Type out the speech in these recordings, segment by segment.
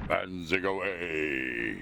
and zig away.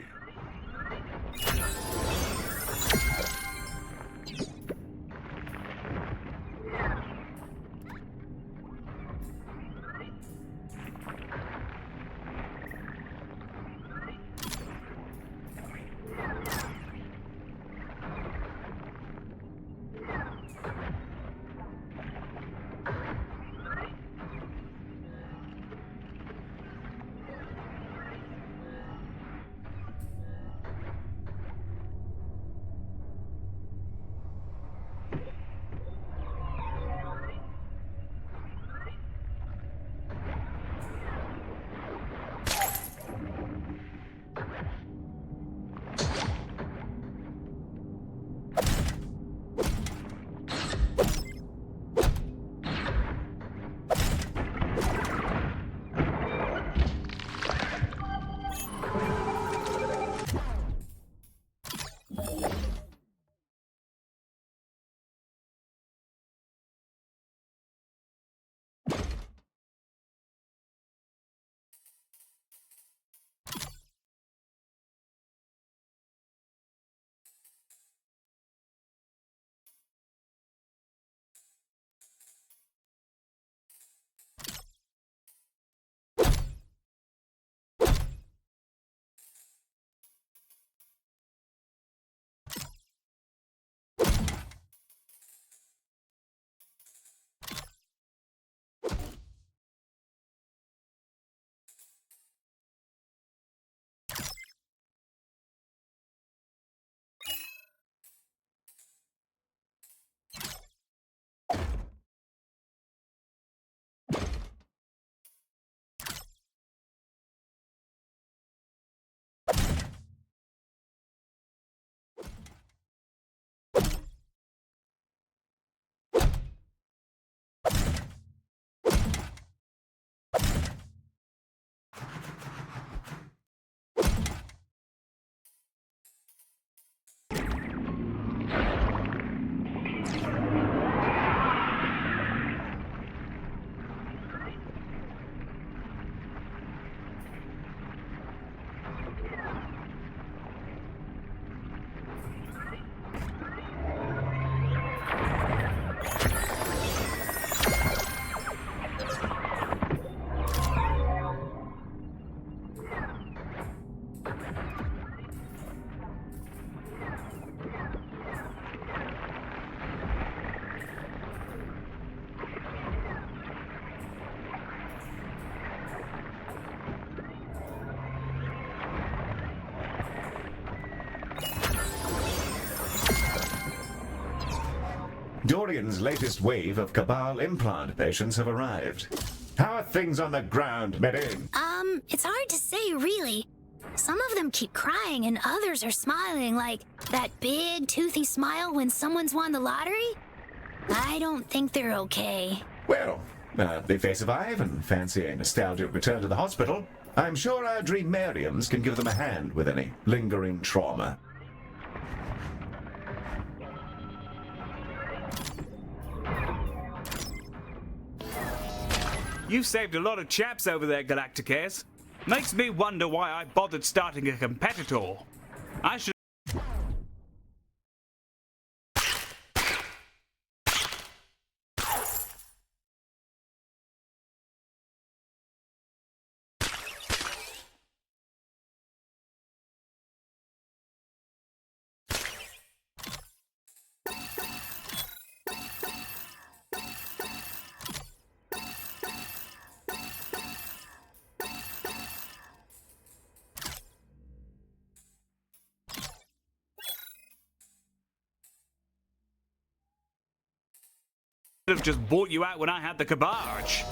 Dorian's latest wave of Cabal implant patients have arrived. How are things on the ground, Mary? It's hard to say, really. Some of them keep crying and others are smiling, like that big, toothy smile when someone's won the lottery. I don't think they're okay. Well, if they survive and fancy a nostalgic return to the hospital, I'm sure our Dreamariums can give them a hand with any lingering trauma. You've saved a lot of chaps over there, Galacticares. Makes me wonder why I bothered starting a competitor. I should have just bought you out when I had the cabarge.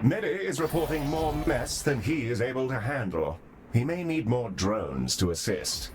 Neddy is reporting more mess than he is able to handle. He may need more drones to assist.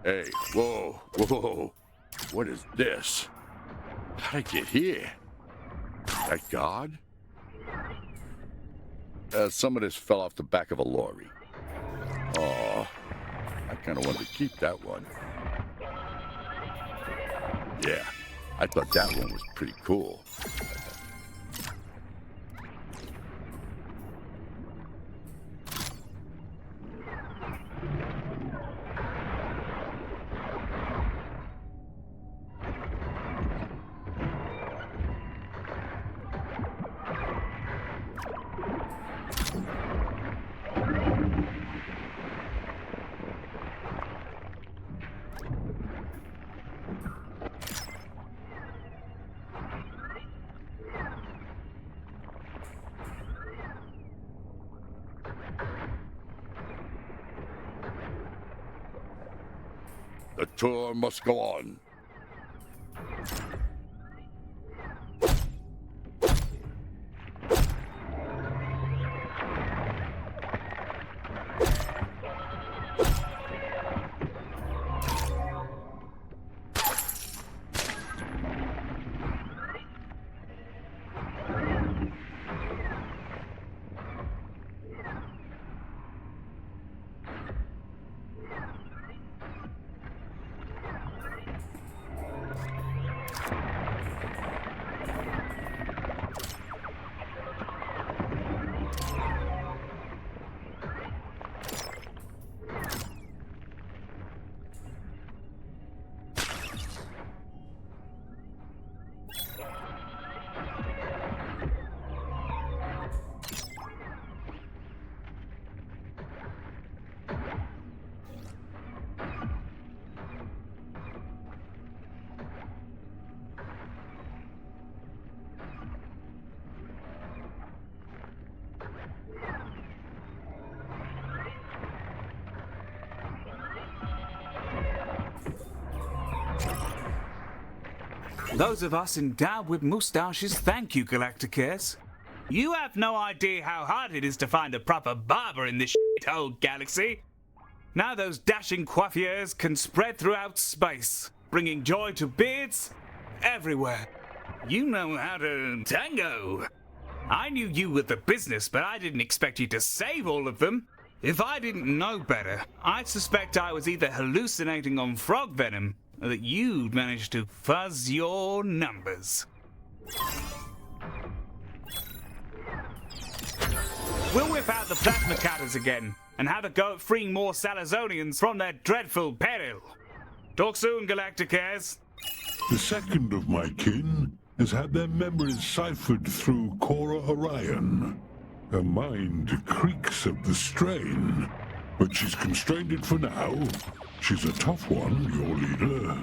Hey, whoa, whoa. What is this? How'd I get here? That God? Some of this fell off the back of a lorry. Oh, I kind of wanted to keep that one. Yeah, I thought that one was pretty cool. The tour must go on. Those of us endowed with moustaches thank you, Galacticares. You have no idea how hard it is to find a proper barber in this shithole galaxy. Now those dashing coiffures can spread throughout space, bringing joy to beards everywhere. You know how to tango. I knew you were the business, but I didn't expect you to save all of them. If I didn't know better, I'd suspect I was either hallucinating on frog venom, or that you'd managed to fuzz your numbers. We'll whip out the plasma cutters again, and have a go at freeing more Salazonians from their dreadful peril. Talk soon, Galacticares. The second of my kin has had their memories ciphered through Cora Orion. Her mind creaks at the strain, but she's constrained it for now. She's a tough one, your leader.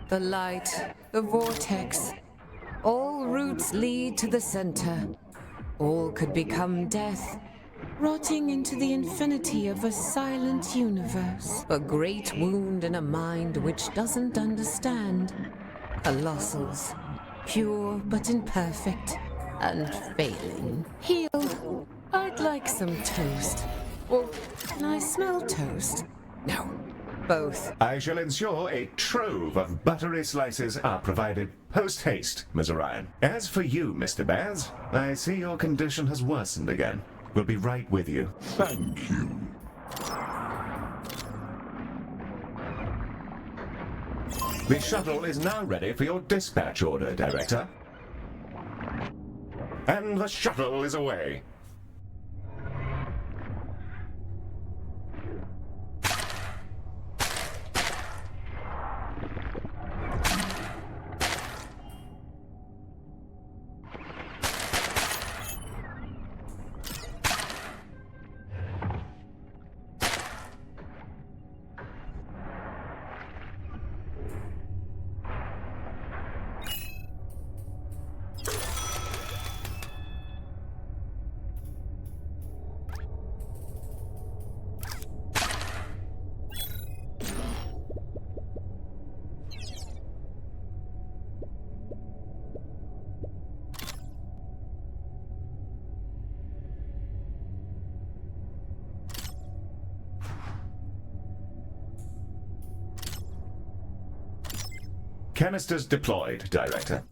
The light, the vortex, all routes lead to the center. All could become death, rotting into the infinity of a silent universe. A great wound in a mind which doesn't understand. Colossals, pure but imperfect, and failing. Heal. I'd like some toast. Or can I smell toast? No. Both. I shall ensure a trove of buttery slices are provided post-haste, Ms. Orion. As for you, Mr. Baz, I see your condition has worsened again. We'll be right with you. Thank you. The shuttle is now ready for your dispatch order, Director. And the shuttle is away. Canisters deployed, Director.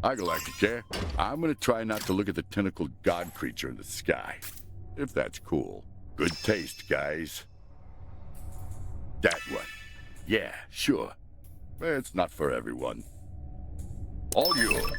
Hi, Galacticare. I'm gonna try not to look at the tentacled god creature in the sky. If that's cool. Good taste, guys. That one. Yeah, sure. It's not for everyone. All yours.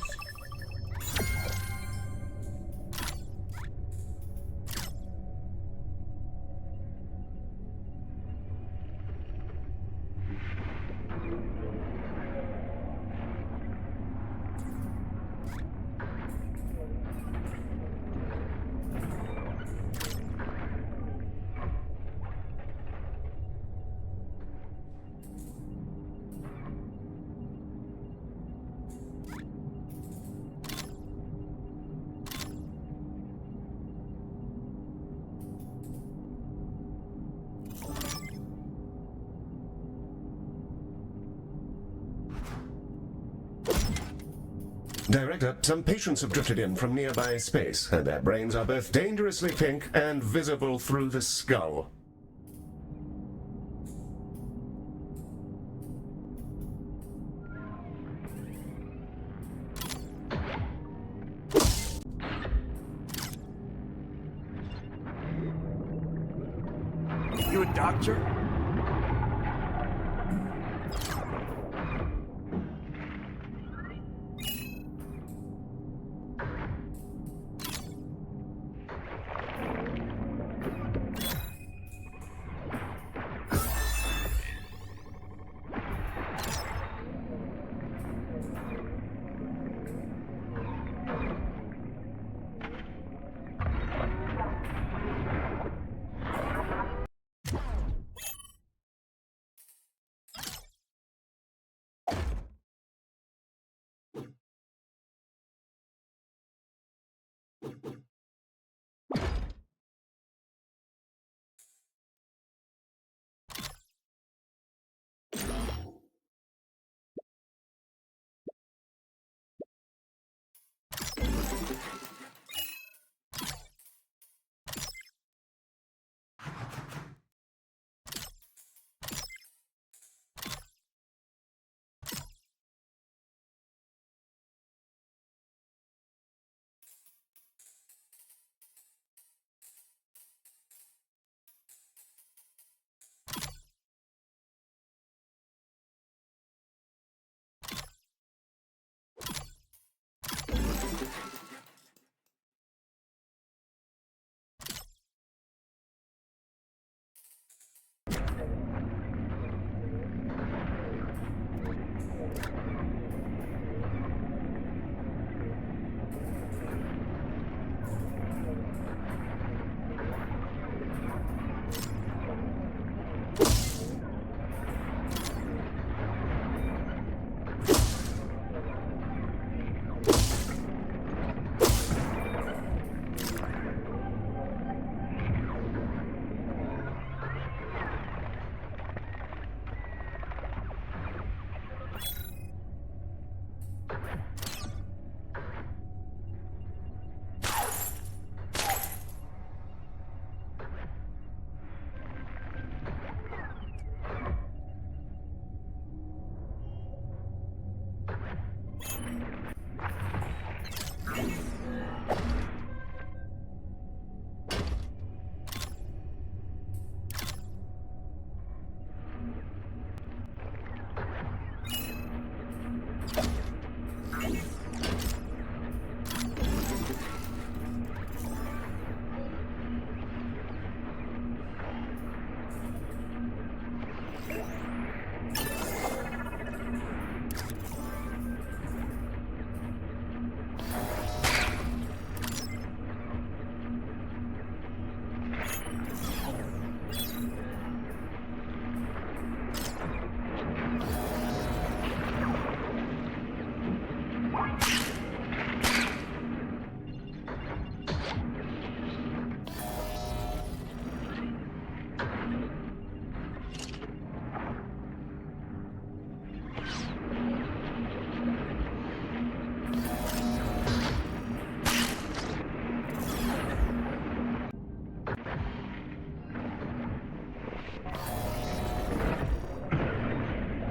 Director, some patients have drifted in from nearby space, and their brains are both dangerously pink and visible through the skull. You a doctor?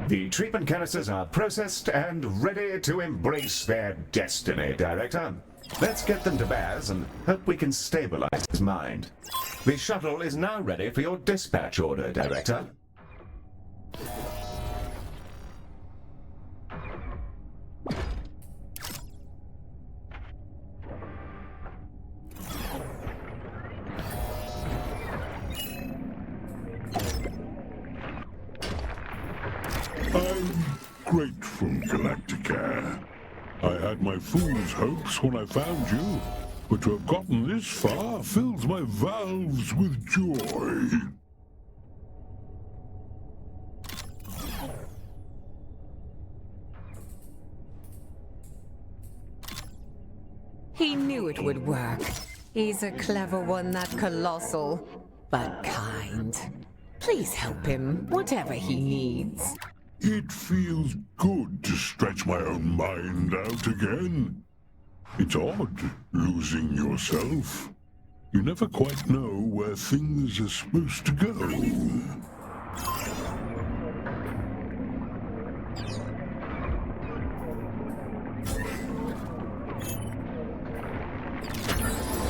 The treatment canisters are processed and ready to embrace their destiny, Director. Let's get them to Baz and hope we can stabilize his mind. The shuttle is now ready for your dispatch order, Director. I'm grateful, Galacticare. I had my fool's hopes when I found you, but to have gotten this far fills my valves with joy. He knew it would work. He's a clever one, that Colossal, but kind. Please help him, whatever he needs. It feels good to stretch my own mind out again. It's odd, losing yourself. You never quite know where things are supposed to go.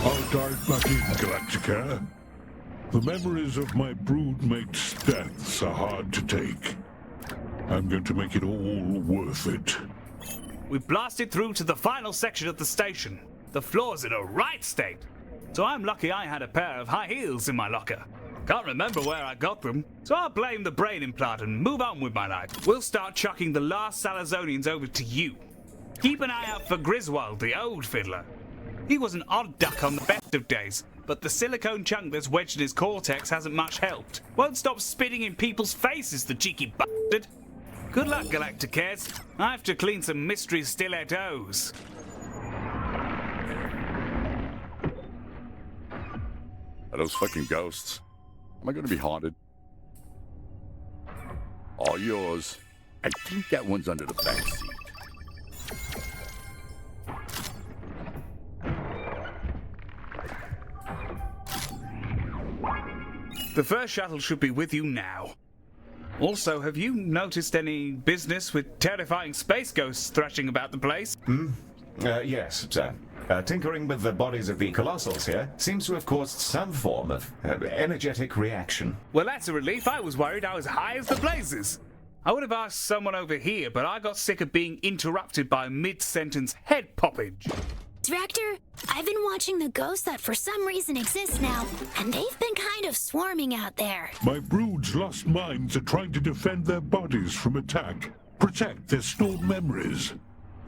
I'll dive back in, Galacticare. The memories of my broodmate's deaths are hard to take. I'm going to make it all worth it. We blasted through to the final section of the station. The floor's in a right state. So I'm lucky I had a pair of high heels in my locker. Can't remember where I got them, so I'll blame the brain implant and move on with my life. We'll start chucking the last Salazonians over to you. Keep an eye out for Griswold, the old fiddler. He was an odd duck on the best of days, but the silicone chunk that's wedged in his cortex hasn't much helped. Won't stop spitting in people's faces, the cheeky bastard. Good luck, Galacticares. I have to clean some mystery stilettos. Are those fucking ghosts? Am I gonna be haunted? All yours. I think that one's under the back seat. The first shuttle should be with you now. Also, have you noticed any business with terrifying space ghosts thrashing about the place? Yes, sir. Tinkering with the bodies of the colossals here seems to have caused some form of energetic reaction. Well, that's a relief. I was worried I was high as the blazes. I would have asked someone over here, but I got sick of being interrupted by mid-sentence head poppage. Director, I've been watching the ghosts that for some reason exist now, and they've been kind of swarming out there. My brood's lost minds are trying to defend their bodies from attack, protect their stored memories.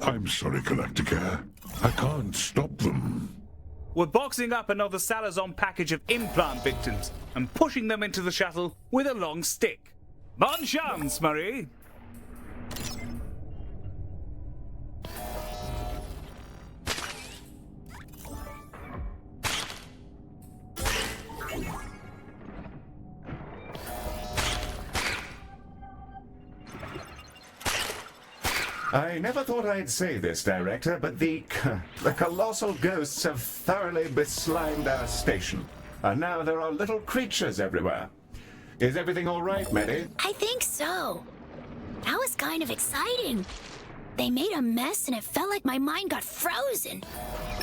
I'm sorry, Galacticare. I can't stop them. We're boxing up another Salazon package of implant victims and pushing them into the shuttle with a long stick. Bon chance, Marie! I never thought I'd say this, Director, but the colossal ghosts have thoroughly beslimed our station. And now there are little creatures everywhere. Is everything all right, Maddie? I think so. That was kind of exciting. They made a mess and it felt like my mind got frozen.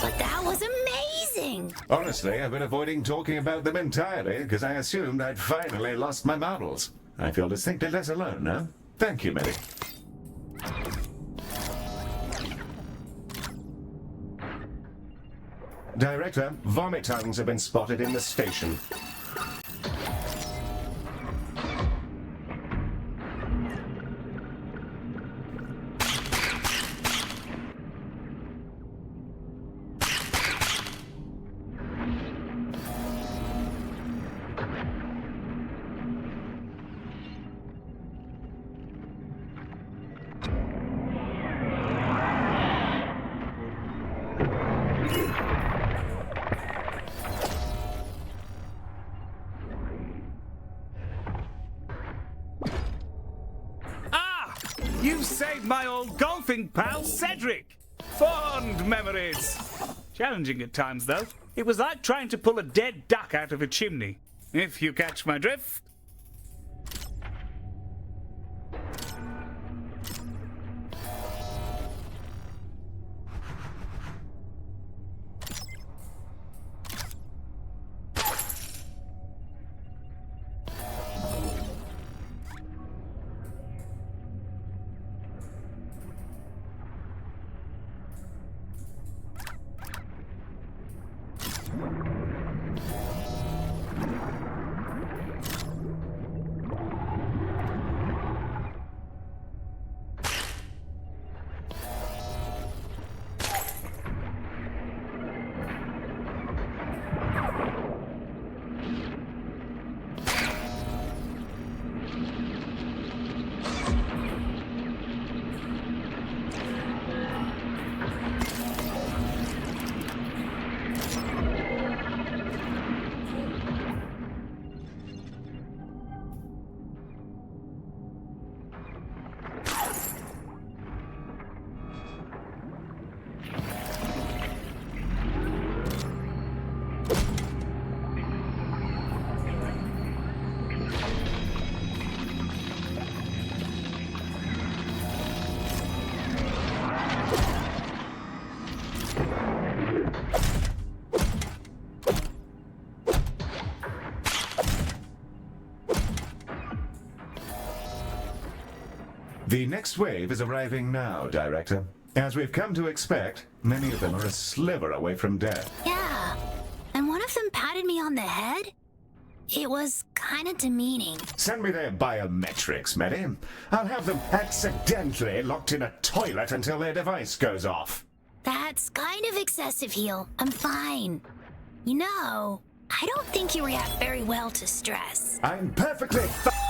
But that was amazing! Honestly, I've been avoiding talking about them entirely because I assumed I'd finally lost my marbles. I feel distinctly less alone now. Thank you, Maddie. Director, vomit tongues have been spotted in the station. You saved my old golfing pal, Cedric! Fond memories! Challenging at times, though. It was like trying to pull a dead duck out of a chimney, if you catch my drift. The next wave is arriving now, Director. As we've come to expect, many of them are a sliver away from death. Yeah. And one of them patted me on the head? It was kind of demeaning. Send me their biometrics, Medi. I'll have them accidentally locked in a toilet until their device goes off. That's kind of excessive, Heel. I'm fine. You know, I don't think you react very well to stress. I'm perfectly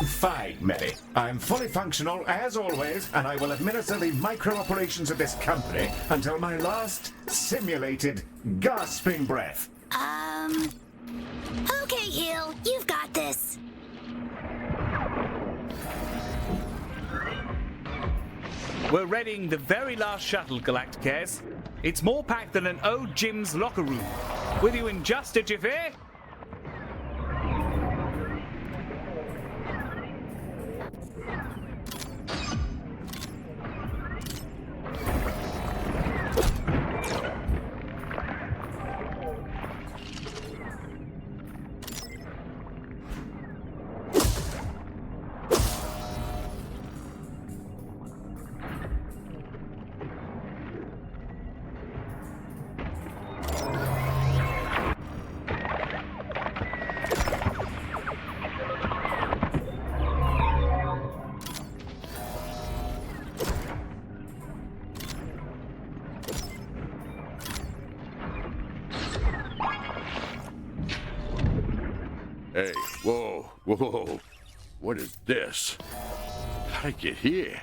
fine, Medi. I'm fully functional, as always, and I will administer the micro-operations of this company until my last simulated gasping breath. Okay, Heel, you've got this. We're readying the very last shuttle, Galacticares. It's more packed than an old gym's locker room. With you in just a jiffy? Hey, whoa, whoa. What is this? How'd I get here?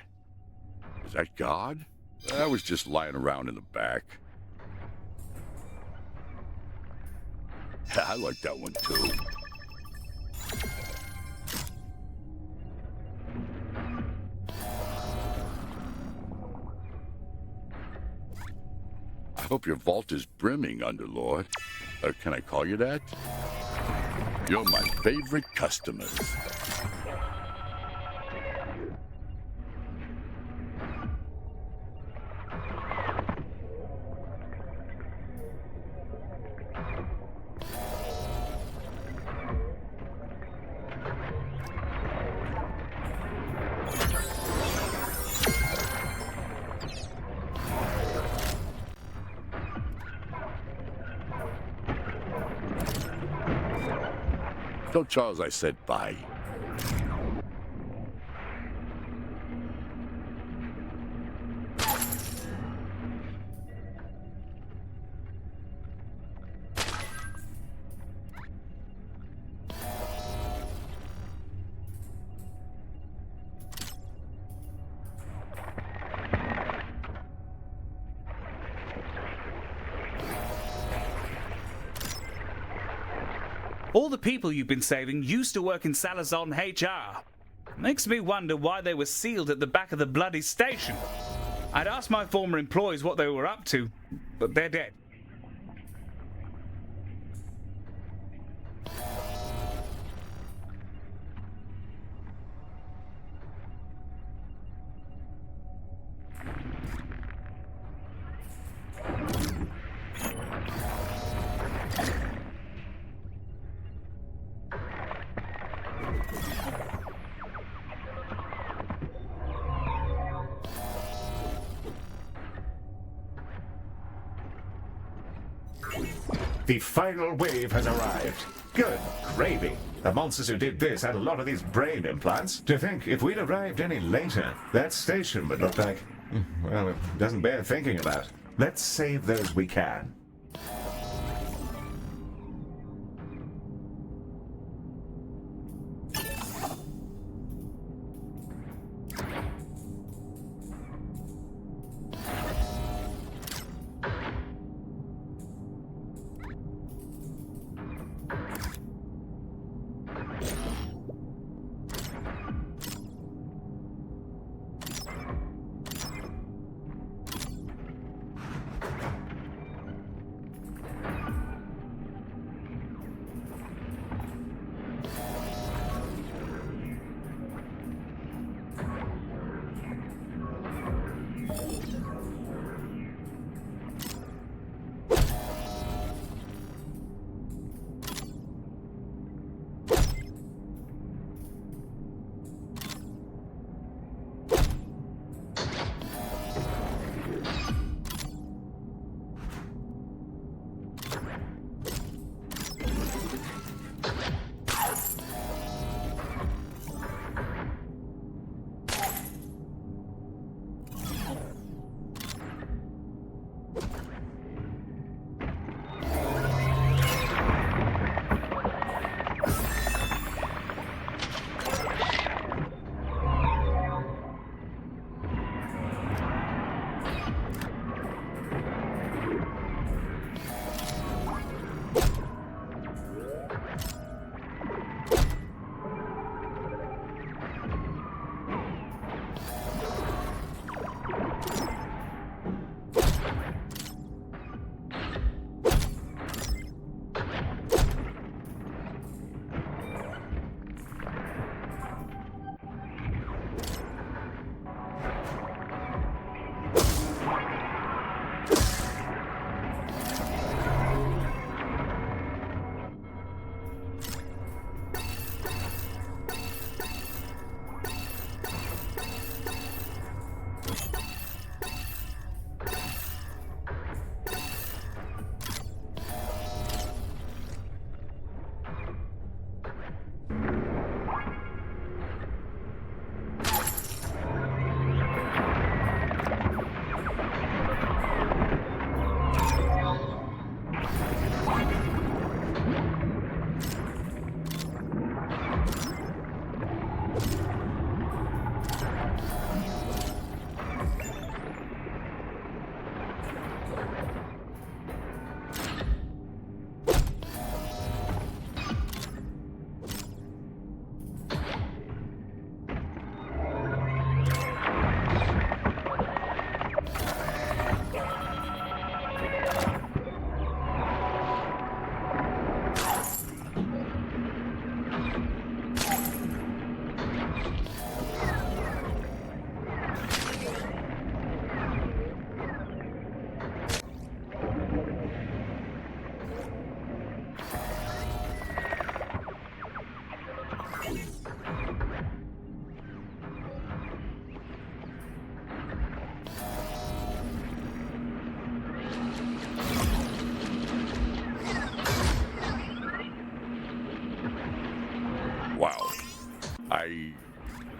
Is that God? I was just lying around in the back. I like that one too. I hope your vault is brimming, Underlord. Can I call you that? You're my favorite customers. Tell Charles I said bye. All the people you've been saving used to work in Salazon HR. Makes me wonder why they were sealed at the back of the bloody station. I'd asked my former employees what they were up to, but they're dead. The final wave has arrived. Good gravy. The monsters who did this had a lot of these brain implants. To think, if we'd arrived any later, that station would look like... well, it doesn't bear thinking about. Let's save those we can.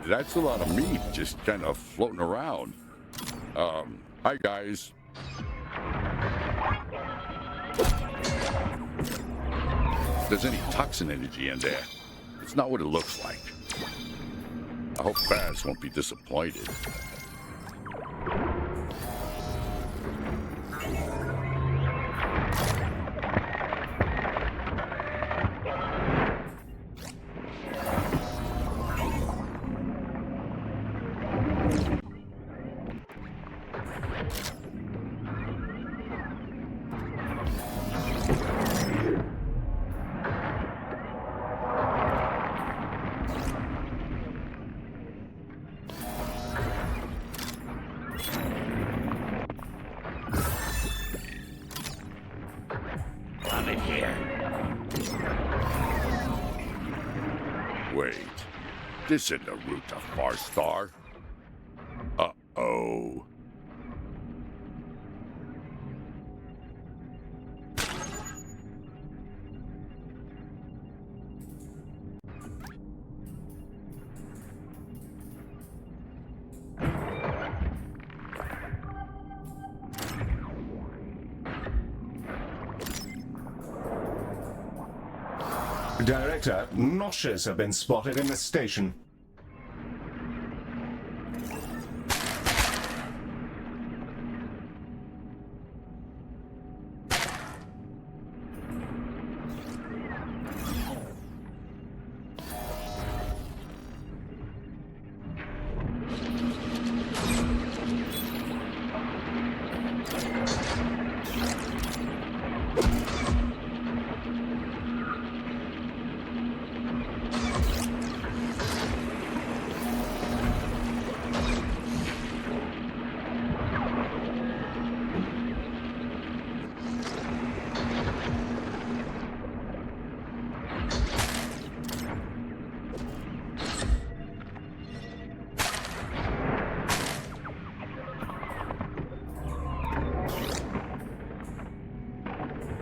That's a lot of meat just kind of floating around. Hi guys. If there's any toxin energy in there, it's not what it looks like. I hope Baz won't be disappointed. Wait, this isn't the route to Farstar. Uh-oh. Director, noshes have been spotted in the station.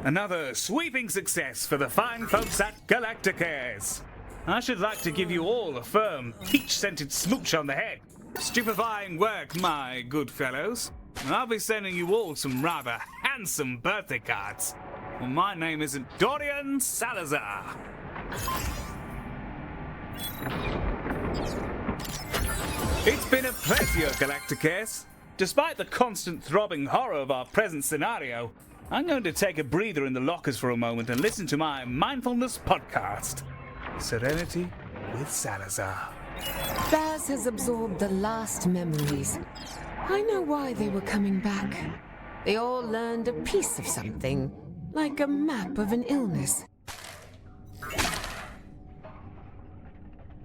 Another sweeping success for the fine folks at Galacticares. I should like to give you all a firm, peach-scented smooch on the head. Stupefying work, my good fellows. And I'll be sending you all some rather handsome birthday cards. Well, my name isn't Dorian Salazar. It's been a pleasure, Galacticares. Despite the constant throbbing horror of our present scenario, I'm going to take a breather in the lockers for a moment and listen to my mindfulness podcast, Serenity with Salazar. Baz has absorbed the last memories. I know why they were coming back. They all learned a piece of something, like a map of an illness.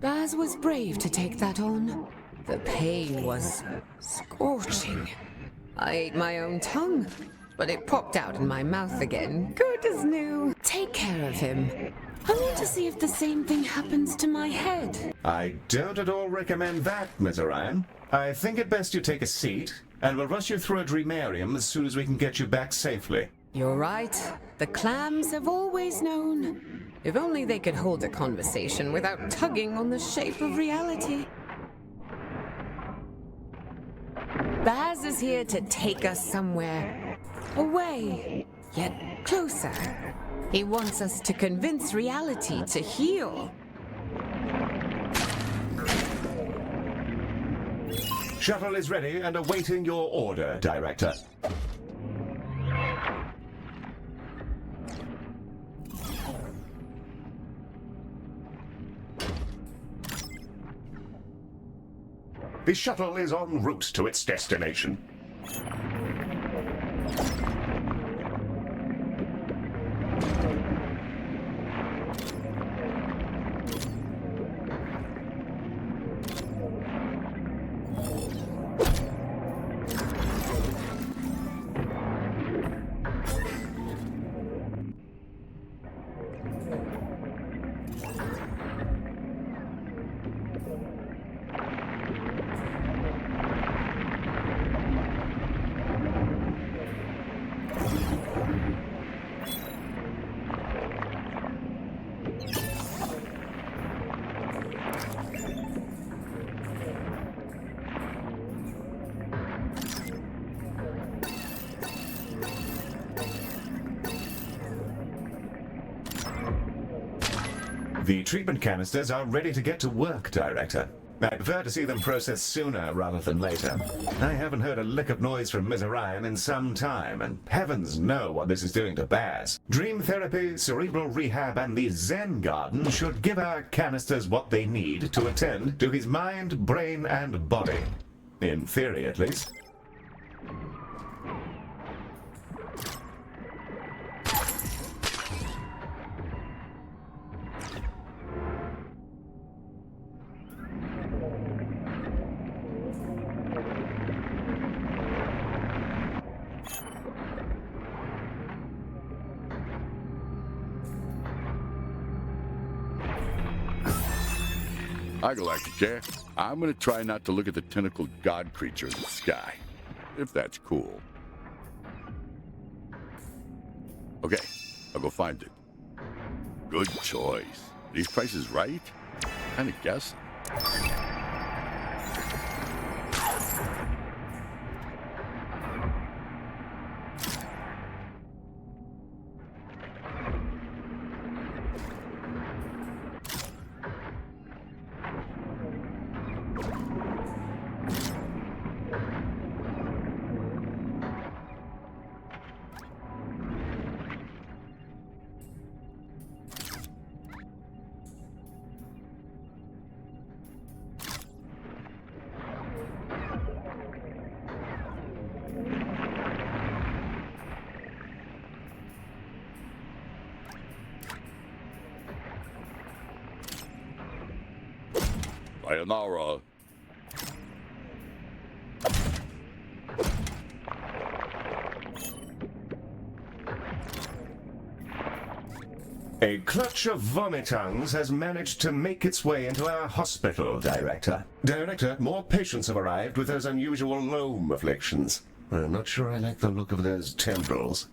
Baz was brave to take that on. The pain was scorching. I ate my own tongue, but it popped out in my mouth again, good as new. Take care of him. I want to see if the same thing happens to my head. I don't at all recommend that, Miss Orion. I think it best you take a seat, and we'll rush you through a dreamarium as soon as we can get you back safely. You're right. The clams have always known. If only they could hold a conversation without tugging on the shape of reality. Baz is here to take us somewhere. Away, yet closer. He wants us to convince reality to heal. Shuttle is ready and awaiting your order, Director. The shuttle is en route to its destination. The treatment canisters are ready to get to work, Director. I prefer to see them processed sooner rather than later. I haven't heard a lick of noise from Ms. Orion in some time, and heavens know what this is doing to Baz. Dream therapy, cerebral rehab, and the Zen Garden should give our canisters what they need to attend to his mind, brain, and body. In theory, at least. Hi, Galacticare. I'm gonna try not to look at the tentacled god creature in the sky, if that's cool. Okay, I'll go find it. Good choice. These prices right? Kinda guessing. Sayonara. A clutch of vomitungs has managed to make its way into our hospital, Director. Director, more patients have arrived with those unusual loam afflictions. I'm not sure I like the look of those tendrils.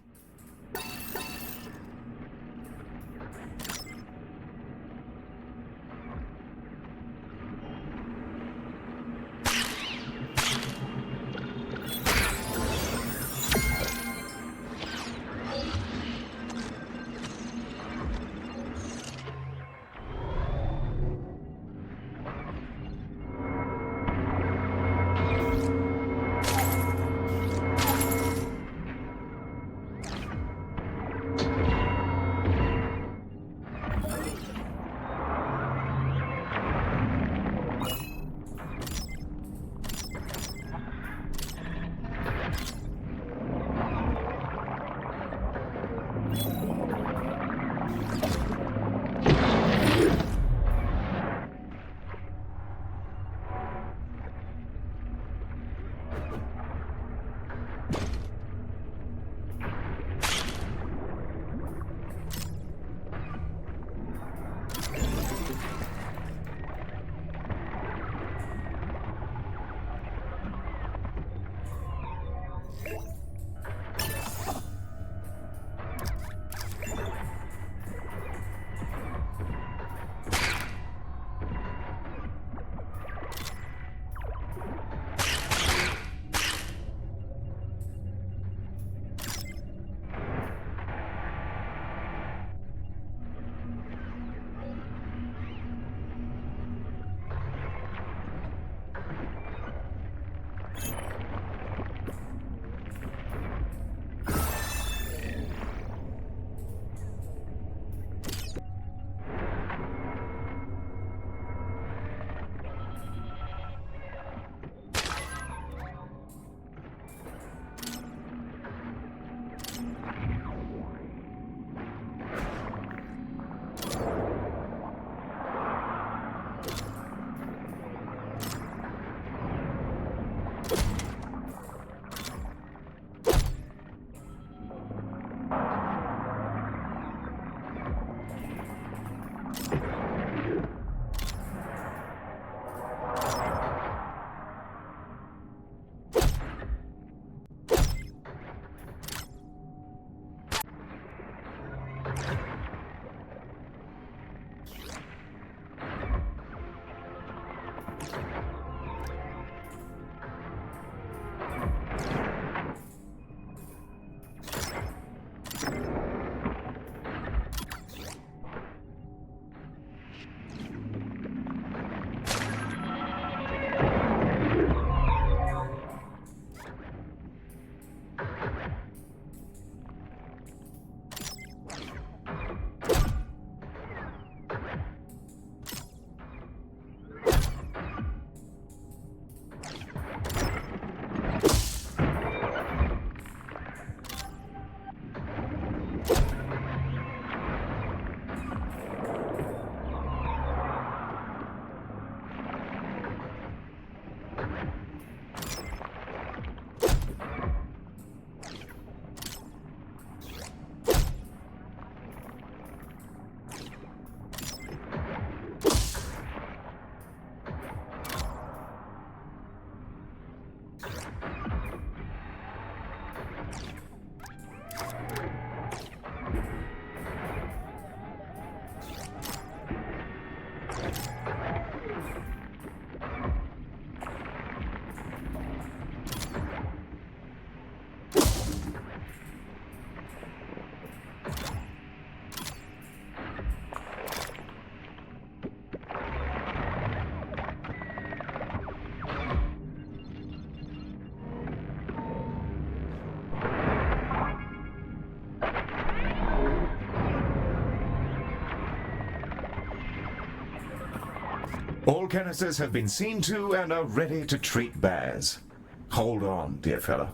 All canisters have been seen to and are ready to treat bears. Hold on, dear fellow.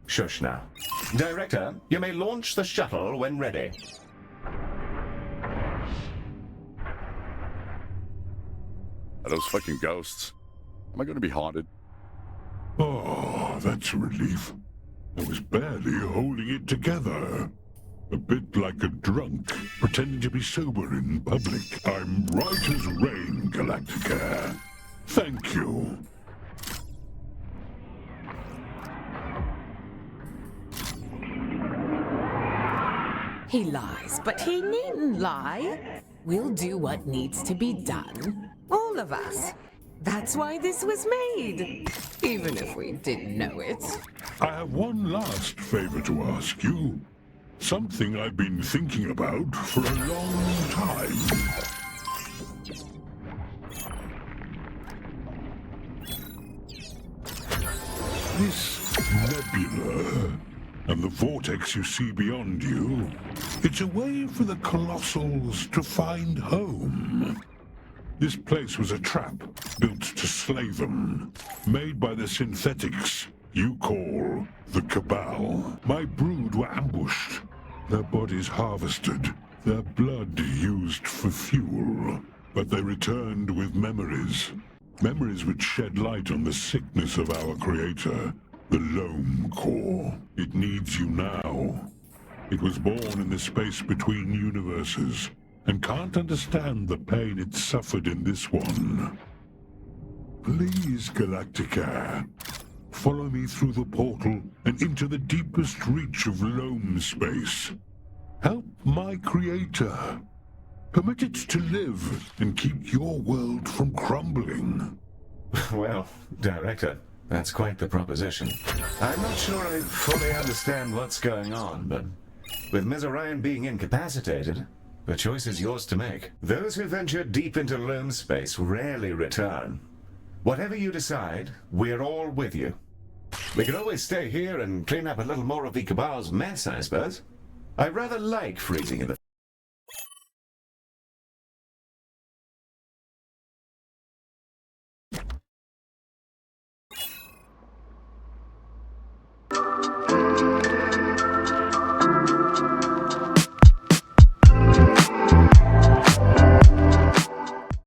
Shush now. Director, you may launch the shuttle when ready. Are those fucking ghosts? Am I going to be haunted? Oh, that's a relief. I was barely holding it together. A bit like a drunk, pretending to be sober in public. I'm right as rain, Galacticare. Thank you. He lies, but he needn't lie. We'll do what needs to be done. All of us. That's why this was made. Even if we didn't know it. I have one last favor to ask you. Something I've been thinking about for a long time. This nebula and the vortex you see beyond you, it's a way for the Colossals to find home. This place was a trap built to slay them, made by the synthetics you call the Cabal. My brood were ambushed, their bodies harvested, their blood used for fuel. But they returned with memories. Memories which shed light on the sickness of our creator, the Loam Core. It needs you now. It was born in the space between universes, and can't understand the pain it suffered in this one. Please, Galacticare, follow me through the portal and into the deepest reach of Loam space. Help my creator. Permit it to live and keep your world from crumbling. Well, Director, that's quite the proposition. I'm not sure I fully understand what's going on, but with Ms. Orion being incapacitated, the choice is yours to make. Those who venture deep into Loam space rarely return. Whatever you decide, we're all with you. We could always stay here and clean up a little more of the Cabal's mess, I suppose. I rather like freezing in the